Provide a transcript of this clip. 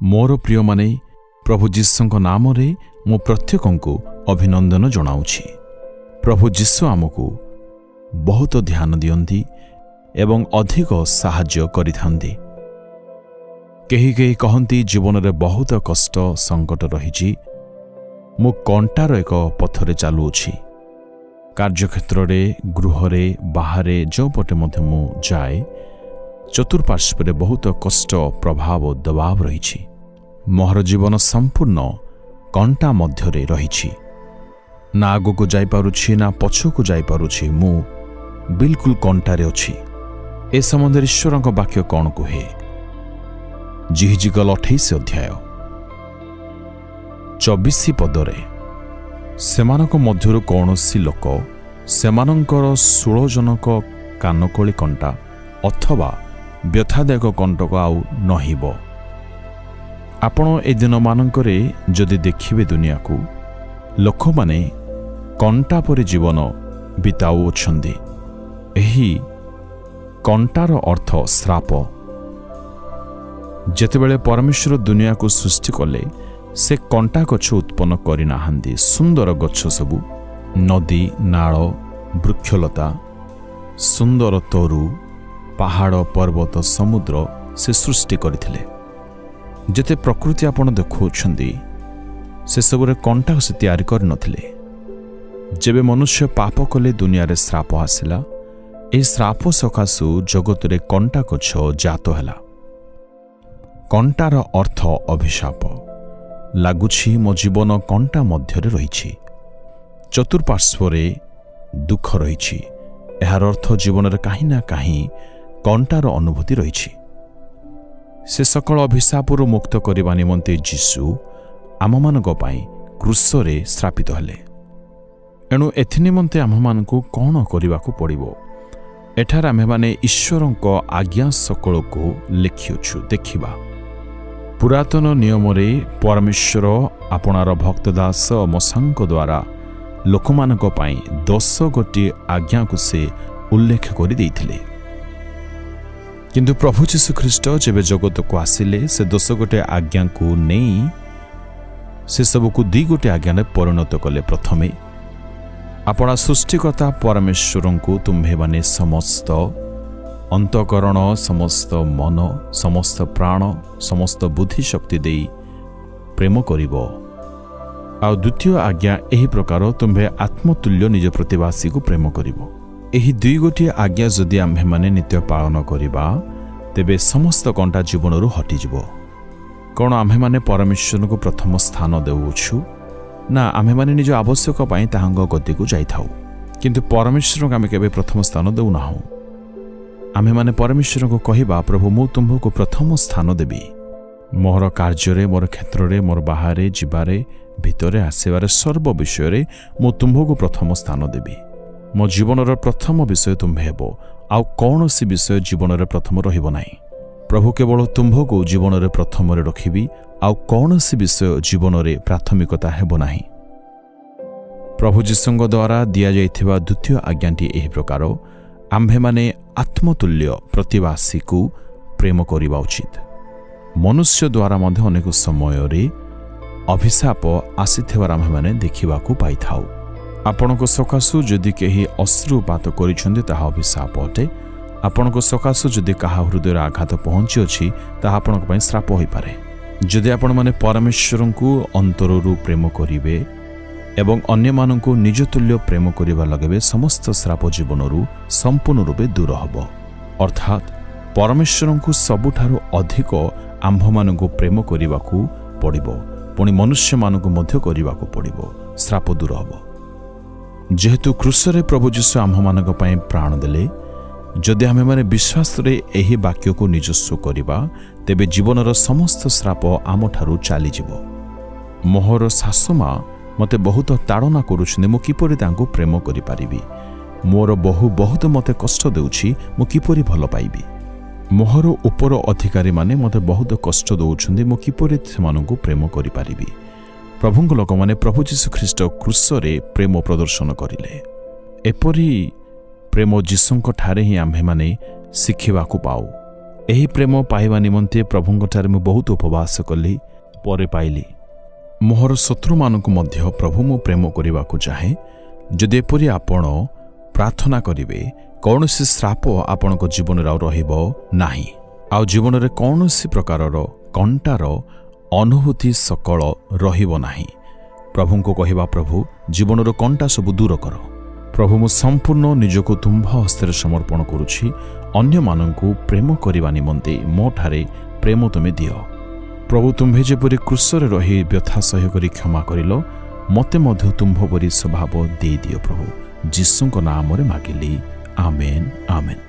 मोर प्रिय माने प्रभु जीशुଙ୍କ नामरे मु प्रत्येकଙ୍କୁ अभिनंदन जणाउछि। प्रभु जीशु आमको बहुत ध्यान दियंती एवं अधिक साहाय्य करिथांती। केही केही कहंती जीवन रे बहुत कष्ट संकट रहिछि, मु कंटार एक पथरे चालुछि। कार्यक्षेत्र रे गृह रे बाहरे जो पटे मध्य मु जाए चतुर्पार्श्व रे बहुत कष्ट प्रभाव दबाव रहिछि। मोहर जीवन संपूर्ण कंटा मध्यरे रहिछि। ना आगो जाई पारुछि ना पछको जाई पारुछि, मु बिल्कुल कंटारे अछि। ए संबंध ईश्वरक वाक्य कौन कहे? जिहिजिकल 28 अध्याय 24 पदरे सेमानक मध्यरु कौनसी लोक सेमानंकर 16 जनक कानकोली कंटा अथवा व्यथादायक कंटक आउ नहिब। आपण ए दिन मानकरे जदि देखिबे दुनिया को लोक माने कंटा परि जीवन बिताउछन्ति। एही कंटार अर्थ श्राप। जेतेबेले परमेश्वर दुनिया को सृष्टि कले से कंटा गछ उत्पन्न करि नाहंती। सुंदर गछ सबु नदी नाळ वृक्षलता सुंदर तरु पहाड़ पर्वत समुद्र से सृष्टि करथिले। जेते प्रकृति आपण देखौछन्ती से सबरे कंटा से तैयारी कर नथिले। जेबे मनुष्य पाप कले दुनिया रे श्राप आसिला। ए श्राप सकाशु जगत रे कंटा गछ जात हैला। कंटार अर्थ अभिशाप। लागुछि मो जीवन कंटा मध्यरे रहिछि। चतुर्पार्श्व रे दुख रहिछि। एहार अर्थ जीवन रे काहि ना काहि कंटार अनुभूति रहिछि। से सकल अभिशापरु मुक्त करिबा निमंते जीशु आममानक पई क्रूसरे श्रापित हेले। एणु एथि निमंते आममानकु कोन करिबाकु पड़िबो? एठार आमे माने ईश्वरक आज्ञा सकल को लिखिछु देखिबा। पुरातन नियम रे परमेश्वर आपणार भक्तदास मोसांक द्वारा लोकमानक पई 10 गोटी आज्ञा को से उल्लेख करि दैथिले। किंतु प्रभु जीशु ख्रीष्ट जेबे जगत को आसिले से 10 गोटे आज्ञा को नहीं से सब को 2 गोटे आज्ञा ने परिणत कले। प्रथमे आपणा सृष्टिकर्ता परमेश्वर को तुम्हे माने समस्त अंतकरण समस्त मन समस्त प्राण समस्त बुद्धि शक्ति दे प्रेम करिवो। आ द्वितीय आज्ञा एही प्रकार तुम्हे आत्मतुल्य निज प्रतिवासी को प्रेम करिवो। एही 2 गोटी आज्ञा जदि आम्भे माने नित्य पालन करिबा तेबे समस्त कंटा जीवनरु हटि जिवो। कोन आम्भे माने परमेश्वर को प्रथम स्थान देउछु ना आम्भे माने निज आवश्यक पई ताहांग गति को जाइथाउ। किंतु परमेश्वर को आमे केबे प्रथम स्थान देउ नाहु। आम्भे माने परमेश्वर को कहिबा प्रभु मु तुमको प्रथम स्थान देबी। मोर कार्य रे मोर क्षेत्र रे मोर बाहरे जिबारे भितरे आसेबारे सर्व विषय रे मु तुमको प्रथम स्थान देबी। मो जीवन प्रथम विषय तुम्हें हेबो। आउ कौनसी विषय जीवन रे प्रथम रहिबो नाही। प्रभु केवल तुम्भ को जीवन रे प्रथम रे रखिबी। आउ कौनसी विषय जीवन रे प्राथमिकता हेबो नाही। प्रभु जीशुंग द्वारा दिया जाइथिबा द्वितीय आज्ञाटी एही प्रकार आम्भे माने आत्मतुल्य प्रतिवासी को प्रेम करिबा उचित। मनुष्य द्वारा मध्य अनेक समय रे अभिशाप आसीथिबार आम्भे माने देखिबाकू पाइथाउ। आपणको सकाशु जदि केही अश्रुपात करिछन्ते ताहा अभिशाप अटे। आपणको सकाशु जदि काहा हृदय आघात पहुँची अछि ताहा आपणक पई श्राप होई पारे। जदि आपण माने परमेश्वरंकु अंतररु प्रेम करिवे एवं अन्य मानंकु निज तुल्य प्रेम करिबा लगेबे समस्त श्राप जीवनरु संपूर्ण रूपे दूर हबो। अर्थात परमेश्वरंकु सबुठारु अधिक आम्भ मानंकु प्रेम करिबाकू पड़िबो। पुणी मनुष्य मानंकु मध्य करिबाकू पड़िबो। श्राप दूर हबो। जेहेतु क्रूसरे प्रभु जीशु आम्भ मानक पई प्राण देले, जदि आमे माने विश्वास रे एही वाक्य को निजस्व करिबा तेबे जीवनर समस्त श्राप आमठारु चाली जिवो। मोहर सासुमा मते बहुत ताड़ना करुछने मु किपरि तांको प्रेम करि पारिबी। मोर बहुत मते कष्ट देउछि मु किपरि भल पाइबी। मोहर ऊपर अधिकारी माने मते बहुत कष्ट दउछन्ते मु किपरि सेमानकु प्रेम करि पारिबी। प्रभुଙ୍କ लोक माने प्रभु जीशु ख्रीष्ट क्रूसरे प्रेम प्रदर्शन करिले। एपरी प्रेम जीशुंठारे ही आम्भेमाने शिखिबाकु पाऊ। एही प्रेम पाइबा निमंते प्रभुंठारे मु बहुत उपवास कली परे पाइली। मोहर शत्रु मानकु मध्य प्रभु मु प्रेम करिबाकु चाहे। जदि एपरी आपण प्रार्थना करिवे कौनसी श्राप आपणको जीवन रहिबो नाही। आ जीवन रे कौनसी प्रकारर कंटार अनुभूति सकल रहिबो नाही। प्रभु को कहिबा प्रभु जीवन कंटा सब दूर कर। प्रभु मु संपूर्ण निजको तुम्भ हस्ते समर्पण करुछि। अन्य मानंकु प्रेम करिबा निमंते मो ठारे प्रेम तुमे दियो। प्रभु तुम्भे जेपरि क्रूसरे रही व्यथा सह्य करी क्षमा करिलो मते मध्य तुम्भ परि स्वभाव दे दियो। प्रभु जीशुंको नाम रे मागिली। आमेन आमेन।